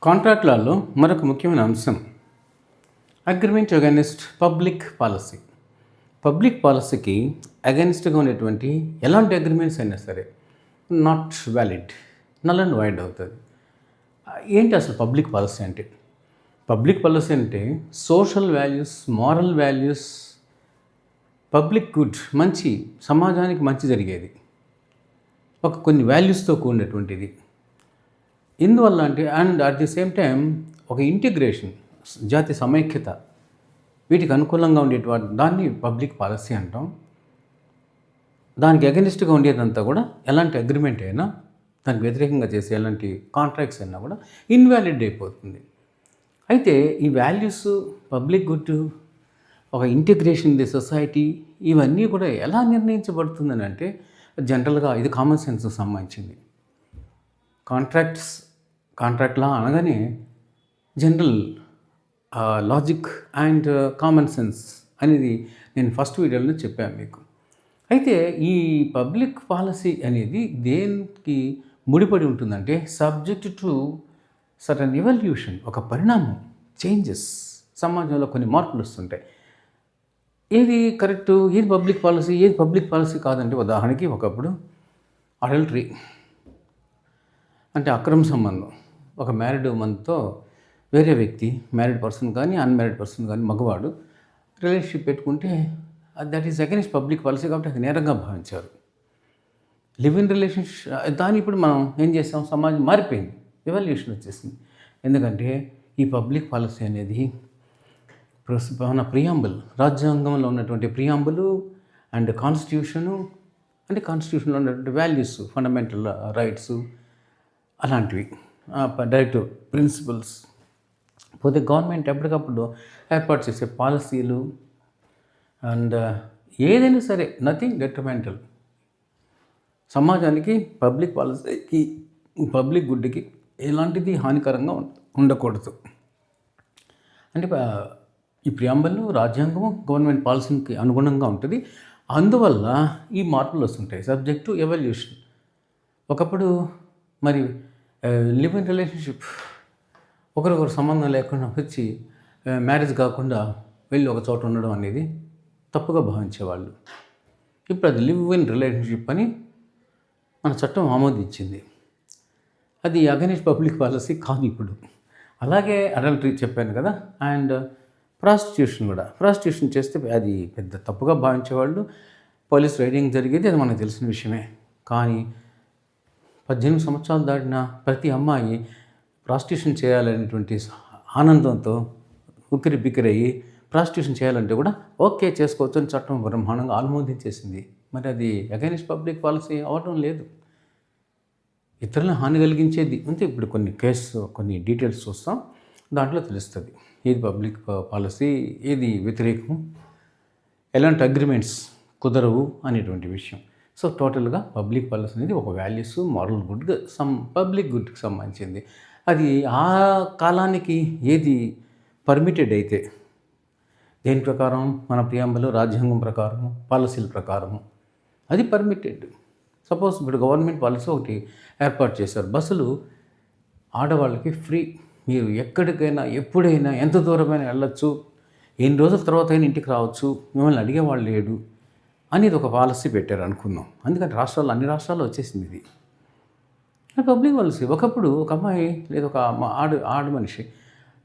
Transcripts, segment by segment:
కాంట్రాక్ట్లలో మరొక ముఖ్యమైన అంశం agreement against public policy. Public పాలసీకి అగైనెస్ట్గా ఉన్నటువంటి ఎలాంటి అగ్రిమెంట్స్ అయినా సరే not valid, null and wide అవుతుంది. ఏంటి అసలు పబ్లిక్ పాలసీ అంటే? పబ్లిక్ పాలసీ అంటే social values, moral values, public good, మంచి సమాజానికి మంచి జరిగేది, కొన్ని వాల్యూస్తో కూడినటువంటిది. ఎందువల్ల అంటే and at the same time ఒక ఇంటిగ్రేషన్, జాతి సమైక్యత, వీటికి అనుకూలంగా ఉండేటువంటి దాన్ని పబ్లిక్ పాలసీ అంటాం. దానికి అగెనిస్ట్గా ఉండేదంతా కూడా ఎలాంటి అగ్రిమెంట్ అయినా, దానికి వ్యతిరేకంగా చేసే ఎలాంటి కాంట్రాక్ట్స్ అయినా కూడా ఇన్వాలిడ్ అయిపోతుంది. అయితే ఈ వాల్యూస్, పబ్లిక్ గుడ్, ఒక ఇంటిగ్రేషన్ ది సొసైటీ, ఇవన్నీ కూడా ఎలా నిర్ణయించబడుతుందని అంటే జనరల్గా ఇది కామన్ సెన్స్కి సంబంధించింది. కాంట్రాక్ట్ లా అనగానే general logic and common sense అనేది నేను ఫస్ట్ వీడియోలో చెప్పాను మీకు. అయితే ఈ పబ్లిక్ పాలసీ అనేది దేనికి ముడిపడి ఉంటుందంటే సబ్జెక్ట్ టు సర్టన్ ఎవల్యూషన్, ఒక పరిణామం, చేంజెస్, సమాజంలో కొన్ని మార్పులు వస్తుంటాయి. ఏది కరెక్టు, ఏది పబ్లిక్ పాలసీ, ఏది పబ్లిక్ పాలసీ కాదంటే, ఉదాహరణకి ఒకప్పుడు అడల్టరీ అంటే అక్రమ సంబంధం, ఒక మ్యారీడ్ ఉమెన్తో వేరే వ్యక్తి, మ్యారీడ్ పర్సన్ కానీ అన్మ్యారీడ్ పర్సన్ కానీ మగవాడు రిలేషన్షిప్ పెట్టుకుంటే that is against public policy, కాబట్టి అది నేరంగా భావించారు. లివ్ ఇన్ రిలేషన్షిప్ దాని ఇప్పుడు మనం ఏం చేసాం, సమాజం మారిపోయింది, ఎవల్యూషన్ వచ్చేసింది. ఎందుకంటే ఈ పబ్లిక్ పాలసీ అనేది మన ప్రియాంబుల్, రాజ్యాంగంలో ఉన్నటువంటి ప్రియాంబులు అండ్ కాన్స్టిట్యూషను, అంటే కాన్స్టిట్యూషన్లో ఉన్నటువంటి వాల్యూస్, ఫండమెంటల్ రైట్స్, అలాంటివి డైరెక్టివ్ ప్రిన్సిపల్స్. పోతే గవర్నమెంట్ ఎప్పటికప్పుడు ఏర్పాటు చేసే పాలసీలు అండ్ ఏదైనా సరే నథింగ్ డెట్రిమెంటల్, సమాజానికి, పబ్లిక్ పాలసీకి, పబ్లిక్ గుడ్కి ఎలాంటిది హానికరంగా ఉండకూడదు. అంటే ఈ ప్రియాంబుల్, రాజ్యాంగము, గవర్నమెంట్ పాలసీకి అనుగుణంగా ఉంటుంది. అందువల్ల ఈ మార్పులు వస్తుంటాయి. Subject to evolution. ఒకప్పుడు మరి లివ్ ఇన్ రిలేషన్షిప్, ఒకరికొకరు సంబంధం లేకుండా వచ్చి మ్యారేజ్ కాకుండా వెళ్ళి ఒక చోట ఉండడం అనేది తప్పుగా భావించేవాళ్ళు. ఇప్పుడు అది లివ్ ఇన్ రిలేషన్షిప్ అని మన చట్టం ఆమోదించింది. అది అగైనెస్ట్ పబ్లిక్ పాలసీ కాదు ఇప్పుడు. అలాగే అడల్టరీ చెప్పాను కదా, అండ్ ప్రాస్టిట్యూషన్ కూడా. ప్రాస్టిట్యూషన్ చేస్తే అది పెద్ద తప్పుగా భావించేవాళ్ళు, పోలీస్ రైడింగ్ జరిగేది, అది మనకు తెలిసిన విషయమే. కానీ 18 సంవత్సరాలు దాటిన ప్రతి అమ్మాయి ప్రాస్టిట్యూషన్ చేయాలనేటువంటి ఆనందంతో ఉక్కిరి బిక్కిరయ్యి ప్రాస్టిట్యూషన్ చేయాలంటే కూడా ఓకే చేసుకోవచ్చు అని చట్టం బ్రహ్మాండంగా ఆమోదించేసింది. మరి అది అగైనెస్ట్ పబ్లిక్ పాలసీ అవడం లేదు, ఇతరులను హాని కలిగించేది. అంటే ఇప్పుడు కొన్ని డీటెయిల్స్ చూస్తాం, దాంట్లో తెలుస్తుంది ఏది పబ్లిక్ పాలసీ, ఏది వ్యతిరేకం, ఎలాంటి అగ్రిమెంట్స్ కుదరవు అనేటువంటి విషయం. సో టోటల్గా పబ్లిక్ పాలసీ అనేది ఒక వాల్యూస్, మారల్ గుడ్, పబ్లిక్ గుడ్కి సంబంధించింది. అది ఆ కాలానికి ఏది పర్మిటెడ్ అయితే, దేని ప్రకారం, మన ప్రియాంబుల్, రాజ్యాంగం ప్రకారము, పాలసీల ప్రకారము అది పర్మిటెడ్. సపోజ్ ఇప్పుడు గవర్నమెంట్ పాలసీ ఒకటి ఏర్పాటు చేశారు, బస్సులు ఆడవాళ్ళకి ఫ్రీ, మీరు ఎక్కడికైనా ఎప్పుడైనా ఎంత దూరమైనా వెళ్ళొచ్చు, ఎన్ని రోజుల తర్వాత అయినా ఇంటికి రావచ్చు, మిమ్మల్ని అడిగేవాళ్ళు లేడు అనేది ఒక పాలసీ పెట్టారు అనుకుందాం. అందుకని అన్ని రాష్ట్రాల్లో వచ్చేసింది ఇది పబ్లిక్ పాలసీ. ఒకప్పుడు ఒక అమ్మాయి లేదా ఒక ఆడ మనిషి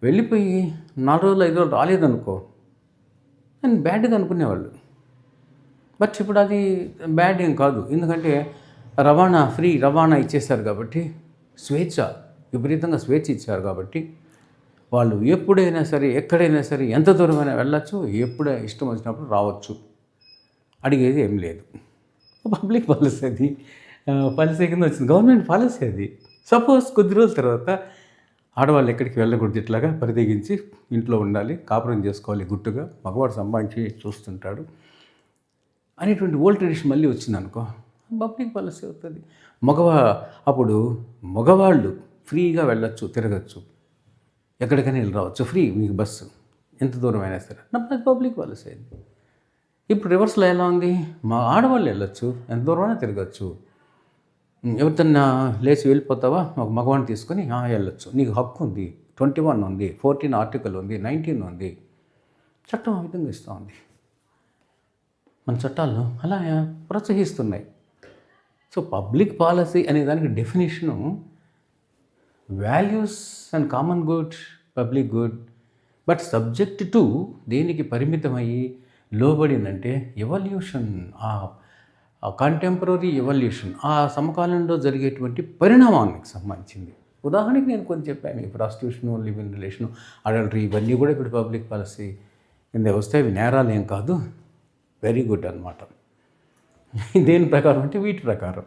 వెళ్ళిపోయి 4 రోజులు 5 రోజులు రాలేదనుకో, అని బ్యాడ్గా అనుకునేవాళ్ళు. బట్ ఇప్పుడు అది బ్యాడ్ ఏం కాదు, ఎందుకంటే ఫ్రీ రవాణా ఇచ్చేశారు కాబట్టి, విపరీతంగా స్వేచ్ఛ ఇచ్చారు కాబట్టి వాళ్ళు ఎప్పుడైనా సరే, ఎక్కడైనా సరే, ఎంత దూరమైనా వెళ్ళచ్చు, ఎప్పుడే ఇష్టం వచ్చినప్పుడు రావచ్చు, అడిగేది ఏం లేదు. పబ్లిక్ పాలసీ అది, పాలసీ కింద వచ్చింది, గవర్నమెంట్ పాలసీ అది. సపోజ్ కొద్ది రోజుల తర్వాత ఆడవాళ్ళు ఎక్కడికి వెళ్ళకూడదు, ఇట్లాగా పరితెగించి ఇంట్లో ఉండాలి, కాపురం చేసుకోవాలి గుట్టుగా, మగవాడు సంపాదించి చూస్తుంటాడు అనేటువంటి ఓల్డ్ ట్రెడిషన్ మళ్ళీ వచ్చింది అనుకో, పబ్లిక్ పాలసీ అవుతుంది. అప్పుడు మగవాళ్ళు ఫ్రీగా వెళ్ళొచ్చు, తిరగచ్చు, ఎక్కడికైనా వెళ్ళి రావచ్చు, ఫ్రీ, మీకు బస్సు ఎంత దూరం అయినా సరే, అది పబ్లిక్ పాలసీ అయింది. ఇప్పుడు రివర్స్లో ఎలా ఉంది, మా ఆడవాళ్ళు వెళ్ళొచ్చు, ఎంత దూరమైనా తిరగచ్చు, ఎవరితన్నా లేచి వెళ్ళిపోతావా ఒక మగవాడిని తీసుకొని వెళ్ళొచ్చు, నీకు హక్కు ఉంది, 21 ఉంది, 14 ఆర్టికల్ ఉంది, 19 ఉంది, చట్టం ఆ విధంగా ఇస్తూ ఉంది. మన చట్టాలు అలా ప్రోత్సహిస్తున్నాయి. సో పబ్లిక్ పాలసీ అనే దానికి definition values and common good, public good, but subject to దేనికి పరిమితమయ్యి లోబడిందంటే ఎవల్యూషన్, ఆ కంటెంపరీ ఎవల్యూషన్, ఆ సమకాలంలో జరిగేటువంటి పరిణామానికి సంబంధించింది. ఉదాహరణకి నేను కొంచెం చెప్పాను, ఈ ప్రాస్టిట్యూషను, లివ్ ఇన్ రిలేషను, అడల్టరీ, ఇవన్నీ కూడా ఇప్పుడు పబ్లిక్ పాలసీ కింద వస్తే అవి నేరాలు ఏం కాదు, వెరీ గుడ్ అనమాట. దేని ప్రకారం అంటే వీటి ప్రకారం.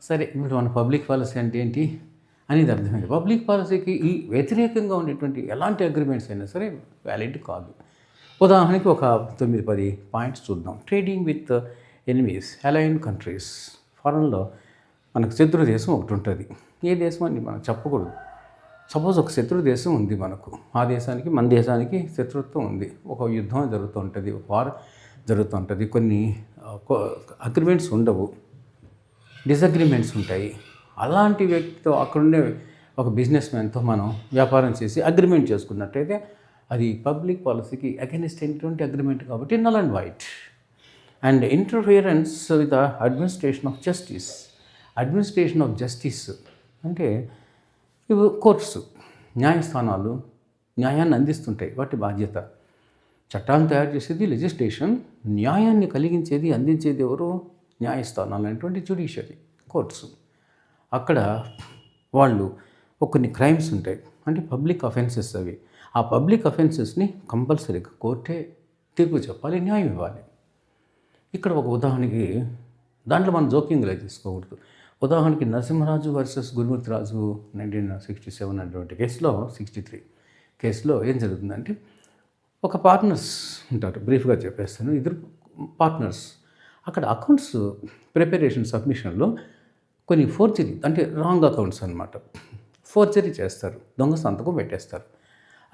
సరే, ఇప్పుడు మన పబ్లిక్ పాలసీ అంటే ఏంటి అనేది అర్థమైంది. పబ్లిక్ పాలసీకి ఈ వ్యతిరేకంగా ఉండేటువంటి ఎలాంటి అగ్రిమెంట్స్ అయినా సరే వ్యాలిడ్ కాదు. ఉదాహరణకి ఒక 9-10 పాయింట్స్ చూద్దాం. Trading with enemies, alien countries. ఫారెన్లో మనకు శత్రు దేశం ఒకటి ఉంటుంది. ఏ దేశం అని మనం చెప్పకూడదు. సపోజ్ ఒక శత్రు దేశం ఉంది మనకు, ఆ దేశానికి మన దేశానికి శత్రుత్వం ఉంది, ఒక యుద్ధం జరుగుతూ ఉంటుంది, ఒక వార్ జరుగుతూ ఉంటుంది, కొన్ని అగ్రిమెంట్స్ ఉండవు, డిసగ్రిమెంట్స్ ఉంటాయి. అలాంటి వ్యక్తితో, అక్కడుండే ఒక బిజినెస్ మ్యాన్తో మనం వ్యాపారం చేసి అగ్రిమెంట్ చేసుకున్నట్టయితే అది పబ్లిక్ పాలసీకి అగెనిస్ట్ అయినటువంటి అగ్రిమెంట్ కాబట్టి null and white. And interference with the administration of justice. Administration of justice అంటే ఇవి కోర్ట్స్, న్యాయస్థానాలు న్యాయాన్ని అందిస్తుంటాయి, వాటి బాధ్యత. చట్టాలను తయారు చేసేది లెజిస్లేషన్, న్యాయాన్ని కలిగించేది, అందించేది ఎవరు? న్యాయస్థానాలు అనేటువంటి జ్యుడిషియరీ, కోర్ట్స్. అక్కడ వాళ్ళు కొన్ని క్రైమ్స్ ఉంటాయి, అంటే పబ్లిక్ అఫెన్సెస్ అవి. ఆ పబ్లిక్ అఫెన్సెస్ని కంపల్సరీగా కోర్టే తీర్పు చెప్పాలి, న్యాయం ఇవ్వాలి. ఇక్కడ ఒక ఉదాహరణకి, దాంట్లో మనం జోక్యంగా తీసుకోకూడదు. ఉదాహరణకి నరసింహరాజు వర్సెస్ గురుమూర్తిరాజు 1967 అటువంటి కేసులో, 63 కేసులో ఏం జరుగుతుందంటే, ఒక పార్ట్నర్స్ ఉంటారు, బ్రీఫ్గా చెప్పేస్తాను. ఇద్దరు పార్ట్నర్స్ అక్కడ అకౌంట్స్ ప్రిపరేషన్ సబ్మిషన్లో కొన్ని ఫోర్జరీ, అంటే రాంగ్ అకౌంట్స్ అనమాట, ఫోర్జరీ చేస్తారు, దొంగ సంతకం పెట్టేస్తారు.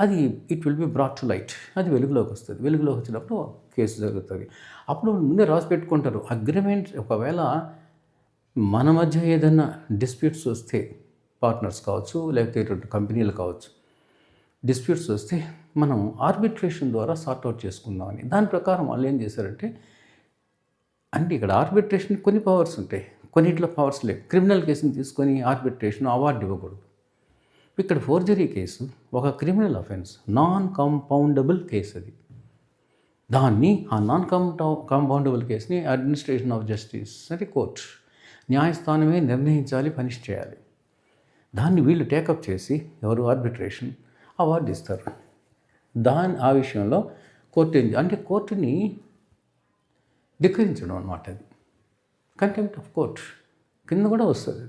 అది it will be brought to light, అది వెలుగులోకి వస్తుంది. వెలుగులోకి వచ్చినప్పుడు కేసు జరుగుతుంది. అప్పుడు ముందే రాసి పెట్టుకుంటారు అగ్రిమెంట్. ఒకవేళ మన మధ్య ఏదైనా డిస్ప్యూట్స్ వస్తే, పార్ట్నర్స్ కావచ్చు, లేకపోతే ఇటువంటి కంపెనీలు కావచ్చు, డిస్ప్యూట్స్ వస్తే మనం ఆర్బిట్రేషన్ ద్వారా సార్ట్అవుట్ చేసుకుందామని. దాని ప్రకారం వాళ్ళు ఏం చేశారంటే, అంటే ఇక్కడ ఆర్బిట్రేషన్ కొన్ని పవర్స్ ఉంటాయి, కొన్నిట్లో పవర్స్ లేవు. క్రిమినల్ కేసుని తీసుకొని ఆర్బిట్రేషన్ అవార్డు ఇవ్వకూడదు. ఇక్కడ ఫోర్జరీ కేసు ఒక criminal offence, non compoundable case. అది దాన్ని, ఆ నాన్ కాంపౌండబుల్ కేసుని అడ్మినిస్ట్రేషన్ ఆఫ్ జస్టిస్ అంటే కోర్ట్, న్యాయస్థానమే నిర్ణయించాలి, పనిష్ చేయాలి. దాన్ని వీళ్ళు టేకప్ చేసి, ఎవరు? ఆర్బిట్రేషన్, అవార్డు ఇస్తారు. ఆ విషయంలో కోర్టు అంటే కోర్టుని ధిక్కరించడం అనమాట. అది కంటెంప్ట్ ఆఫ్ కోర్ట్ కింద కూడా వస్తుంది.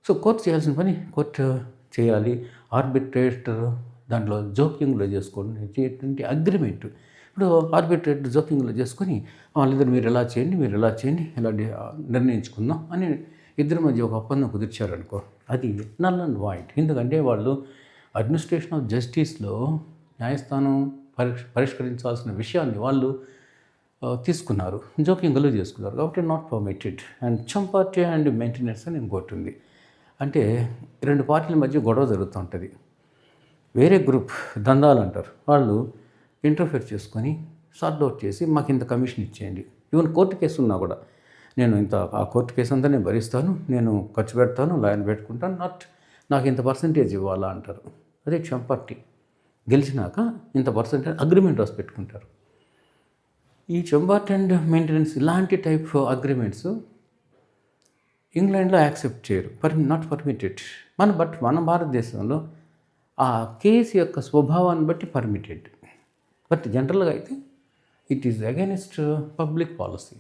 సో కోర్టు చేయాల్సిన పని కోర్టు చేయాలి. ఆర్బిట్రేటర్ దాంట్లో జోక్యంలో చేసుకునేటువంటి అగ్రిమెంట్. ఇప్పుడు ఆర్బిట్రేటర్ జోక్యంలో చేసుకొని వాళ్ళిద్దరు మీరు ఎలా చేయండి, మీరు ఎలా చేయండి, ఇలా నిర్ణయించుకుందాం అని ఇద్దరి మధ్య ఒక ఒప్పందం కుదిర్చారనుకో, అది నల్ అండ్ వైట్. ఎందుకంటే వాళ్ళు అడ్మినిస్ట్రేషన్ ఆఫ్ జస్టిస్లో న్యాయస్థానం పరిష్కరించాల్సిన విషయాన్ని వాళ్ళు తీసుకున్నారు, జోక్యంగా చేసుకున్నారు, కాబట్టి not permitted. And champerty and maintenance అని ఇంకోటి ఉంది. అంటే రెండు పార్టీల మధ్య గొడవ జరుగుతూ ఉంటుంది. వేరే గ్రూప్, దందాలు అంటారు, వాళ్ళు ఇంటర్ఫియర్ చేసుకొని సార్ట్ అవుట్ చేసి మాకు ఇంత కమిషన్ ఇచ్చేయండి. ఈవెన్ కోర్టు కేసు ఉన్నా కూడా, నేను ఇంత, ఆ కోర్టు కేసు అంతా నేను భరిస్తాను, నేను ఖర్చు పెడతాను, లాయర్ని పెట్టుకుంటాను, నాకు ఇంత పర్సంటేజ్ ఇవ్వాలా అంటారు. అదే చంపార్టీ. గెలిచినాక ఇంత పర్సంటేజ్ అగ్రిమెంట్ రాసి పెట్టుకుంటారు. ఈ చంపార్టీ అండ్ మెయింటెనెన్స్ ఇలాంటి టైప్ అగ్రిమెంట్స్ ఇంగ్లాండ్లో యాక్సెప్ట్ చేయరు, నాట్ పర్మిటెడ్. మన భారతదేశంలో ఆ కేసు యొక్క స్వభావాన్ని బట్టి పర్మిటెడ్. బట్ జనరల్గా అయితే it is against public policy.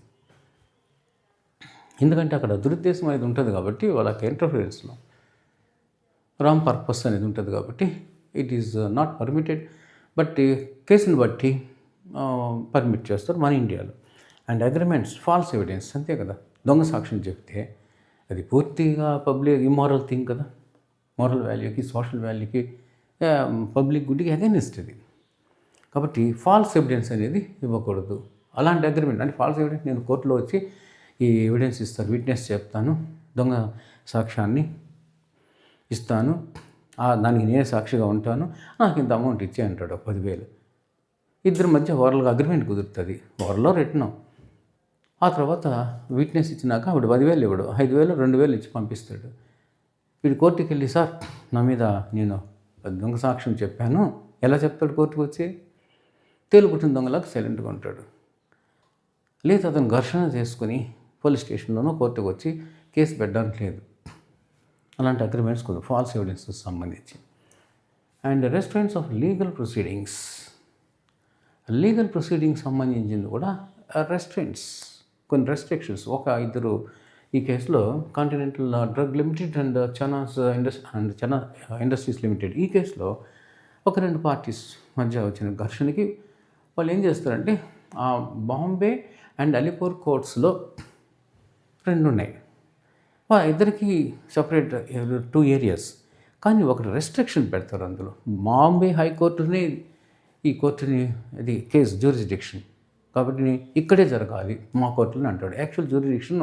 ఎందుకంటే అక్కడ దురుద్దేశం అనేది ఉంటుంది కాబట్టి, వాళ్ళకి ఇంటర్ఫిరెన్స్లో రాంగ్ పర్పస్ అనేది ఉంటుంది కాబట్టి it is not permitted. But కేసుని బట్టి పర్మిట్ చేస్తారు మన ఇండియాలో. అండ్ అగ్రిమెంట్స్, ఫాల్స్ ఎవిడెన్స్, అంతే కదా. దొంగ సాక్ష్యం చెప్తే అది పూర్తిగా పబ్లిక్ ఇమ్మారల్ థింగ్ కదా, మోరల్ వాల్యూకి, సోషల్ వాల్యూకి, పబ్లిక్ గుడ్కి అగైనెస్ట్ ఇది. కాబట్టి ఫాల్స్ ఎవిడెన్స్ అనేది ఇవ్వకూడదు. అలాంటి అగ్రిమెంట్, అంటే ఫాల్స్ ఎవిడెన్స్, నేను కోర్టులో వచ్చి ఈ ఎవిడెన్స్ ఇస్తారు, విట్నెస్ చెప్తాను, దొంగ సాక్ష్యాన్ని ఇస్తాను, దానికి నేనే సాక్షిగా ఉంటాను, నాకు ఇంత అమౌంట్ ఇచ్చే అంటాడు 10,000. ఇద్దరి మధ్య ఓరల్గా అగ్రిమెంట్ కుదురుతుంది, ఓరల్లో రిటర్న్. ఆ తర్వాత విట్నెస్ ఇచ్చినాక ఆవిడ 10,000 ఇవ్వడు, 5,000 2,000 ఇచ్చి పంపిస్తాడు. వీడు కోర్టుకి వెళ్ళి, సార్ నా మీద నేను దొంగ సాక్ష్యం చెప్పాను. ఎలా చెప్తాడు కోర్టుకు వచ్చి? తేలుపుట్టిన దొంగలాగా సైలెంట్గా ఉంటాడు. లేదు, అతను ఘర్షణ చేసుకుని పోలీస్ స్టేషన్లోనో కోర్టుకు వచ్చి కేసు పెట్టడానికి లేదు. అలాంటి అగ్రిమెంట్స్ కొంచెం ఫాల్స్ ఎవిడెన్స్ సంబంధించి. And restrictions of legal proceedings. Legal proceedings సంబంధించింది కూడా రెస్ట్రిక్షన్స్, కొన్ని రెస్ట్రిక్షన్స్. ఇద్దరు ఈ కేసులో continental drug limited and chana industries limited, ఈ కేసులో ఒక 2 పార్టీస్ మధ్య వచ్చిన ఘర్షణకి వాళ్ళు ఏం చేస్తారంటే, ఆ బాంబే అండ్ అలీపూర్ కోర్ట్స్లో 2 ఉన్నాయి. ఇద్దరికి సపరేట్ 2 ఏరియాస్, కానీ ఒకటి రెస్ట్రిక్షన్ పెడతారు అందులో. బాంబే హైకోర్టునే ఈ కోర్టుని, ఇది కేసు జ్యూరిస్డిక్షన్ కాబట్టి ఇక్కడే జరగాలి మా కోర్టుని అంటాడు. యాక్చువల్ జ్యూరిస్డిక్షన్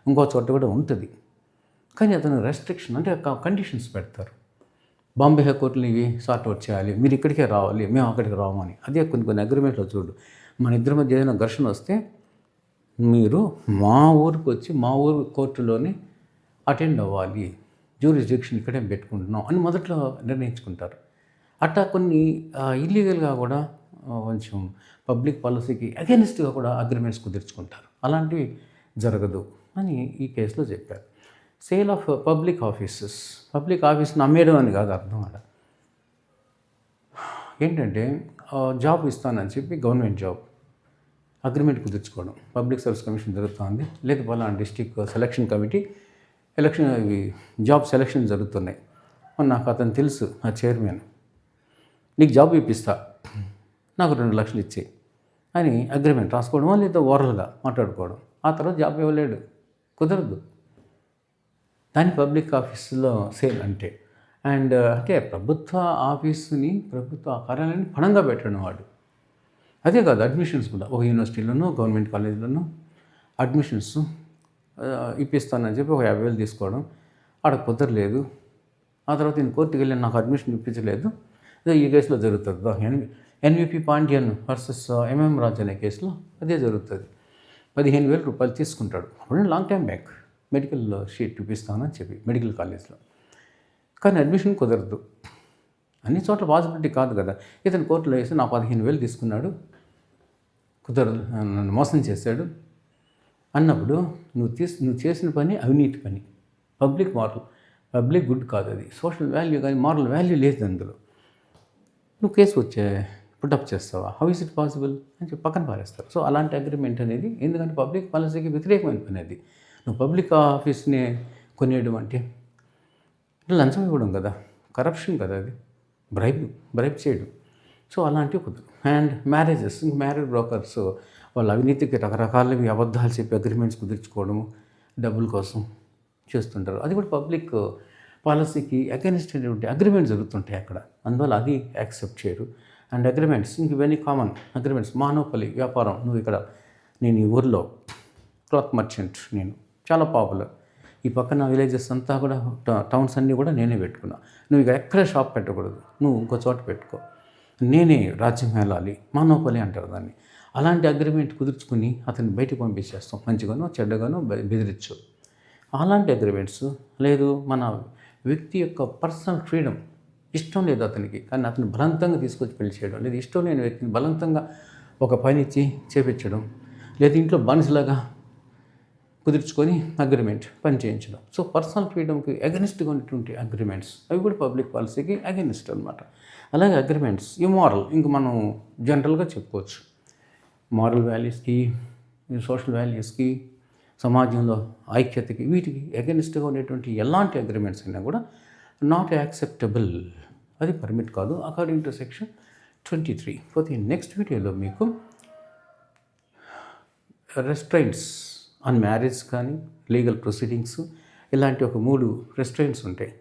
ఇంకో చోట కూడా ఉంటుంది, కానీ అతను రెస్ట్రిక్షన్ అంటే కండిషన్స్ పెడతారు. బాంబే హైకోర్టులు ఇవి సార్ట్ అవుట్ చేయాలి, మీరు ఇక్కడికే రావాలి, మేము అక్కడికి రామని. అదే కొన్ని అగ్రిమెంట్లో చూడు, మన ఇద్దరి మధ్య ఏదైనా ఘర్షణ వస్తే మీరు మా ఊరికి వచ్చి మా ఊరు కోర్టులోనే అటెండ్ అవ్వాలి, జ్యూరిస్డిక్షన్ ఇక్కడే పెట్టుకుంటున్నాం అని మొదట్లో నిర్ణయించుకుంటారు. అట్టా కొన్ని ఇల్లీగల్గా కూడా కొంచెం పబ్లిక్ పాలసీకి అగెనిస్ట్గా కూడా అగ్రిమెంట్స్ కుదుర్చుకుంటారు. అలాంటివి జరగదు అని ఈ కేసులో చెప్పారు. Sale of public offices. Public ఆఫీస్ని అమ్మేయడం అని కాదు అర్థం. అక్కడ ఏంటంటే జాబ్ ఇస్తానని చెప్పి గవర్నమెంట్ జాబ్ అగ్రిమెంట్ కుదుర్చుకోవడం. పబ్లిక్ సర్వీస్ కమిషన్ జరుగుతుంది, లేదు పలానా district selection committee election, job selection జరుగుతున్నాయి, నాకు అతను తెలుసు, ఆ చైర్మన్, నీకు జాబ్ ఇప్పిస్తా, నాకు 2 లక్షలు ఇచ్చే అని అగ్రిమెంట్ రాసుకోవడం, లేదా ఓరల్గా మాట్లాడుకోవడం. ఆ తర్వాత జాబ్ ఇవ్వలేడు, కుదరదు. దాని పబ్లిక్ ఆఫీసులో సేల్ అంటే. అండ్ అంటే ప్రభుత్వ ఆఫీసుని, ప్రభుత్వ కార్యాలయాన్ని పణంగా పెట్టడం వాడు. అదే కాదు, అడ్మిషన్స్ కూడా ఒక యూనివర్సిటీలోనో గవర్నమెంట్ కాలేజీలోనో అడ్మిషన్స్ ఇప్పిస్తానని చెప్పి ఒక 50,000 తీసుకోవడం, ఆడ కుదరలేదు. ఆ తర్వాత నేను కోర్టుకు వెళ్ళి నాకు అడ్మిషన్ ఇప్పించలేదు. ఈ కేసులో జరుగుతుంది, NVP Pandian versus MM Raj అనే కేసులో అదే జరుగుతుంది. 15,000 రూపాయలు తీసుకుంటాడు. అప్పుడు long time back medical sheet చూపిస్తానని చెప్పి మెడికల్ కాలేజ్లో, కానీ అడ్మిషన్ కుదరదు. అన్ని చోట్ల పాసిబిలిటీ కాదు కదా. ఇతను కోర్టులో వేసి నా 15,000 తీసుకున్నాడు, కుదరదు, నన్ను మోసం చేశాడు అన్నప్పుడు నువ్వు చేసిన పని అవినీతి పని, పబ్లిక్ గుడ్ కాదు, అది సోషల్ వాల్యూ కానీ మారల్ వాల్యూ లేదు అందులో. నువ్వు కేసు పుట్టప్ చేస్తావా? హౌ ఇస్ ఇట్ పాసిబుల్ అని చెప్పి పక్కన పారేస్తారు. సో అలాంటి అగ్రిమెంట్ అనేది, ఎందుకంటే పబ్లిక్ పాలసీకి వ్యతిరేకమైన పని అది. నువ్వు పబ్లిక్ ఆఫీస్ని కొనేయడం అంటే లంచం ఇవ్వడం కదా, కరప్షన్ కదా, అది బ్రైబ్ చేయడం. సో అలాంటివి కుదరదు. అండ్ మ్యారేజెస్, మ్యారేజ్ బ్రోకర్స్ వాళ్ళు అవినీతికి రకరకాలవి అబద్ధాలు చెప్పి అగ్రిమెంట్స్ కుదుర్చుకోవడము డబ్బుల కోసం చేస్తుంటారు. అది కూడా పబ్లిక్ పాలసీకి అగెనిస్ట్ అనేటువంటి అగ్రిమెంట్స్ జరుగుతుంటాయి అక్కడ, అందువల్ల అది యాక్సెప్ట్ చేయరు. అండ్ అగ్రిమెంట్స్ ఇవన్నీ కామన్ అగ్రిమెంట్స్. మానోపలి వ్యాపారం, నువ్వు ఇక్కడ, నేను ఈ ఊర్లో క్లాత్ మర్చెంట్, నేను చాలా పాపులర్, ఈ పక్కన విలేజెస్ అంతా కూడా, టౌన్స్ అన్నీ కూడా నేనే పెట్టుకున్నా, నువ్వు ఇక్కడ ఎక్కడ షాప్ పెట్టకూడదు, నువ్వు ఇంకో చోట పెట్టుకో, నేనే రాజ్యం వెళ్ళాలి, మానోపలి అంటారు దాన్ని. అలాంటి అగ్రిమెంట్ కుదుర్చుకుని అతన్ని బయటకు పంపించేస్తాం, మంచిగానో చెడ్డగానో బెదిరించు. అలాంటి అగ్రిమెంట్స్ లేదు. మన వ్యక్తి యొక్క పర్సనల్ ఫ్రీడమ్, ఇష్టం లేదు అతనికి, కానీ అతను బలవంతంగా తీసుకొచ్చి పెళ్లి చేయడం, లేదా ఇష్టం లేని వ్యక్తిని బలవంతంగా ఒక పని ఇచ్చి చేపించడం, లేదా ఇంట్లో బానిసలాగా కుదుర్చుకొని అగ్రిమెంట్ పని చేయించడం. సో పర్సనల్ ఫ్రీడమ్కి అగెనిస్ట్గా ఉన్నటువంటి అగ్రిమెంట్స్, అవి కూడా పబ్లిక్ పాలసీకి అగెనిస్ట్ అనమాట. అలాగే అగ్రిమెంట్స్ ఇమ్మారల్, ఇంక మనం జనరల్గా చెప్పుకోవచ్చు, మారల్ వాల్యూస్కి, సోషల్ వాల్యూస్కి, సమాజంలో ఐక్యతకి, వీటికి అగెనిస్ట్గా ఉండేటువంటి ఎలాంటి అగ్రిమెంట్స్ అయినా కూడా నాట్ యాక్సెప్టబుల్, అది పర్మిట్ కాదు అకార్డింగ్ టు సెక్షన్ 23. పోతే నెక్స్ట్ వీడియోలో మీకు రెస్ట్రైంట్స్ ఆన్ మ్యారేజ్ కానీ, లీగల్ ప్రొసీడింగ్స్, ఇలాంటి ఒక 3 రెస్ట్రైంట్స్ ఉంటాయి.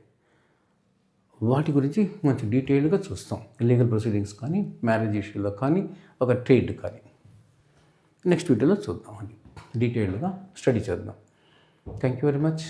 వాటి గురించి మంచి డీటెయిల్గా చూస్తాం. లీగల్ ప్రొసీడింగ్స్ కానీ, మ్యారేజ్ ఇష్యూలో కానీ, ఒక ట్రేడ్ కానీ నెక్స్ట్ వీడియోలో చూద్దాం. డీటెయిల్డ్గా స్టడీ చేద్దాం. Thank you very much.